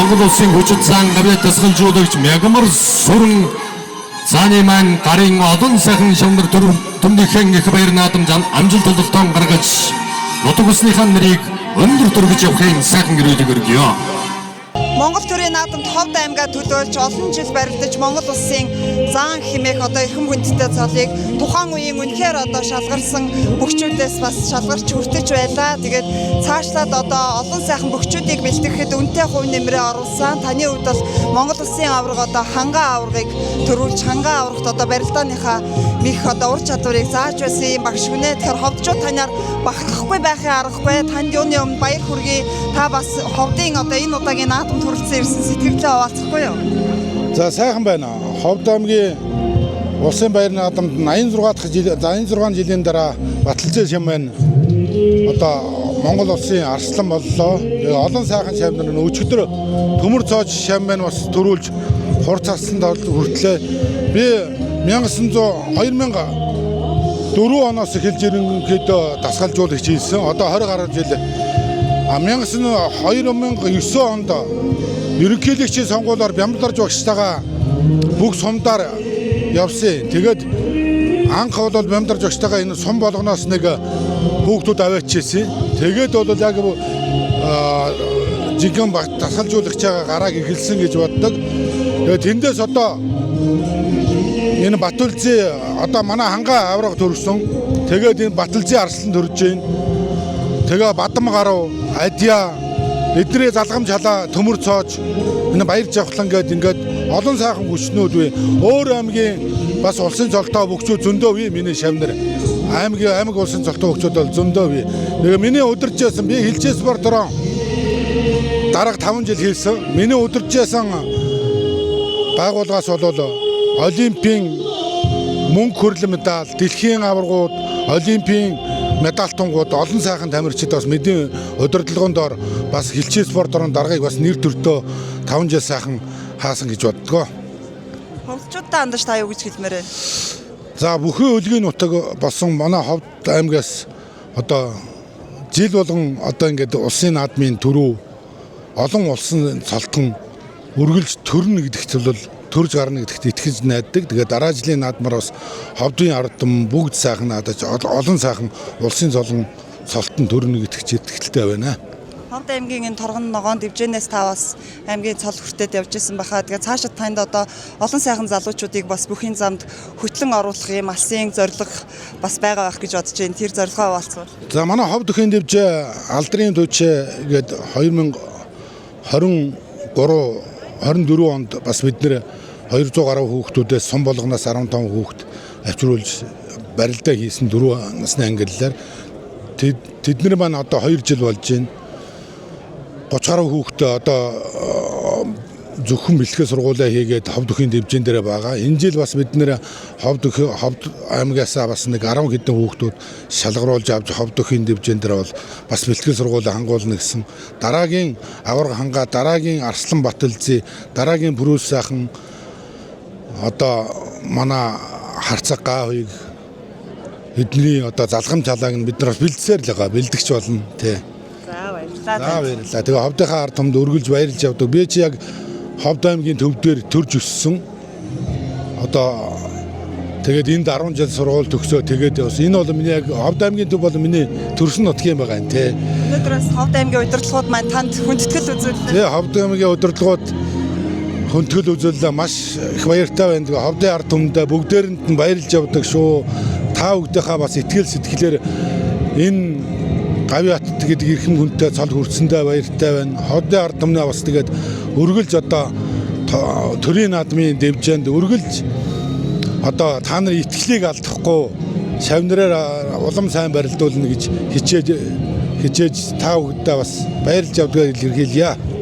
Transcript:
Монгол улсын хүчит сан гавьяа тасгалжуулагч мягмар сүрэн цааны маань гарын олон сайхан шамдар төмнийхэн их баяр наадамж амжилт толготон гаргаж нутаг усныхаа нэрийг өндөр төргөж явахын сайхан гэрүүлэг өргөё. Монгол төрийн наадамд Ховд аймгаа төлөөлж олон жил барилдаж Монгол улсын заан хэмээх одоо эрхэм хүндтэй цолыг тухайн үеийн үнэхээр одоо шалгарсан бөхчүүдээс бас шалгарч хүртэж байлаа. Тэгээд цаашлаад одоо олон сайхан бөхчүүдийг бэлтгэхэд үнэтэй хувь нэмрээ оруулсан. Таны хувьд бол Монгол улсын аварга одоо хангаа аваргыг төрүүлж хангаа аваргад одоо барилдааныхаа мих одоо ур чадварыг зааж байсан юм багш гүнэ. Тэгэхээр ховдчууд танаар бахархахгүй байхын аргагүй. Танд юуны өмнө баяр хүргэе. Та бас Ховдын одоо энэ удаагийн наадамд хүрэлцэн ирсэн сэтгэлдээ хаваалцахгүй юу? За сайхан байна. Ховд аймгийн улсын баяр наадамд 86 жилийн дараа баталцээ шам байна. Одоо Монгол улсын арслан боллоо. Олон сайхан шамнар нь өчигдөр төмөр цоож шам байна бас төрүүлж хур цасан хүртлээ. Би 2004 оноос эхэлж ерөнхийдөө дасгалжуулагч хийсэн. Одоо 20 гаруй жил 2009 онд ерөнхийлөгчийн сонгуулиар Бямбалдарж багштайгаа бүх сумдаар явсан. Тэгээд анх бол Бямбалдарж багштайгаа энэ сум болгоноос нэг хүүхдүүд аваачижсэн. Тэгээд бол яг жинхэнэ дасгалжуулагчаа гарааг эхэлсэн гэж боддог. Тэгээд тэндээс одоо энэ Батүлзээ одоо манай хангаа авраг төрсөн. Тэгээд энэ Батүлзээ арслан төрж байна. Тэгээ Бадам гарав, Адья, эднэрээ залгамж халаа, төмөр цоож, энэ баяр жавхлан ингээд олон сайхан хүчнүүд бий. Өөр аймгийн бас улсын цолтой бөхчүүд зөндөө бий миний шавнар. Аймаг улсын цолтой бөхчүүд бол зөндөө бий. Тэгээ миний удирж байсан би хилчээ спортороо дараах 5 жил хийсэн. Миний удирж байсан байгууллагаас бол Олимпийн мөнгө хүрлэн медаль, дэлхийн аваргууд, Олимпийн медальтунгууд олон сайхан тамирчид бас мэдээ удирдлагын доор бас хилчээ спорторын даргаыг бас нэр төртөө 5 жил сайхан хаасан гэж боддгоо. Ховдчуудаа андаж та юу гэж хэлмээрээ? За бүхэн өлгийн нутаг болсон манай Ховд аймгаас одоо жил болгон одоо ингээд улсын наадмын төрөө олон улсын цолтон үргэлж төрнө гэдэгт бол төрж гарна гэдэгт итгэж найддаг. Тэгээд дараа жилийн наадмаар бас Ховдын ардам бүгд сайхан наадаж олон сайхан улсын цолтон төрнө гэдэгт итгэлтэй байна. Ховд аймгийн энэ торгон ногоон дивжэнээс та бас аймгийн цол хүртээд явж исэн баха. Тэгээд цаашид танд одоо олон сайхан залуучуудыг бас бүхий замд хөтлөн оруулах юм алсын зорилго бас байгаа байх гэж бодож байна. Тэр зорилгоо хаваалцвал. За манай Ховд бүхий дивжээ алдрын төвчээ гээд 2023-24 онд бас бид нэр 200 гаруй хүүхдүүдээс сум болгоноос 15 хүүхд авчруулж барилдаа хийсэн 4 насны ангиллаар тэднэр маань одоо 2 жил болж байна. 30 гаруй хүүхдээ одоо зөвхөн бэлтгэл сургуулаа хийгээд Ховд бүхий дивжэн дээр байгаа. Энэ жил бас бид нэр Ховд аймгаасаа бас нэг 10 хэдэн хүүхдүүд шалгаруулж авч Ховд бүхий дивжэн дээр бол бас бэлтгэл сургуулаа хангуулна гэсэн. Дараагийн аварга хангаа, дараагийн Арслан Батүлзээ, дараагийн Бүрүүс сайхан одоо манай харцаг гаавыг эдний одоо залгамж халааг нь бид нар бэлдсээр л байгаа, бэлдэгч болно тий. За баярлалаа. За баярлалаа. Тэгээ Ховдынхаа ард түмэнд өргөлж баярлж явдаг. Би чи яг Ховд аймгийн төв дээр төрж өссөн. Одоо тэгээд энд 10 жил сургууль төгсөө тэгээд бас энэ бол миний яг Ховд аймгийн төв бол миний төрсөн нутгийн байгаа юм тий. Өнөөдрөөс Ховд аймгийн удирдлагууд маань танд хүндэтгэл үзүүллээ. Тий Ховд аймгийн удирдлагууд хүндэтгэл үзүүллээ маш их баяртай байна. Тэгээ Ховдын ард түмэндээ бүгдээрэнд нь баярлж явдаг шүү. Та бүгдийнхаа бас итгэл сэтгэлээр энэ гавьяат гэдэг эрхэм хүнтэй цол хүртсэндээ баяртай байна. Ховдын ард түмнээ бас тэгээд өргөлж одоо төрийн наадмын дэвжээнд өргөлж одоо та нарын итгэлийг алдахгүй шавнараар улам сайн барилдуулна гэж хичээж та бүгдээ бас баярлж явдгаа илэрхийлье.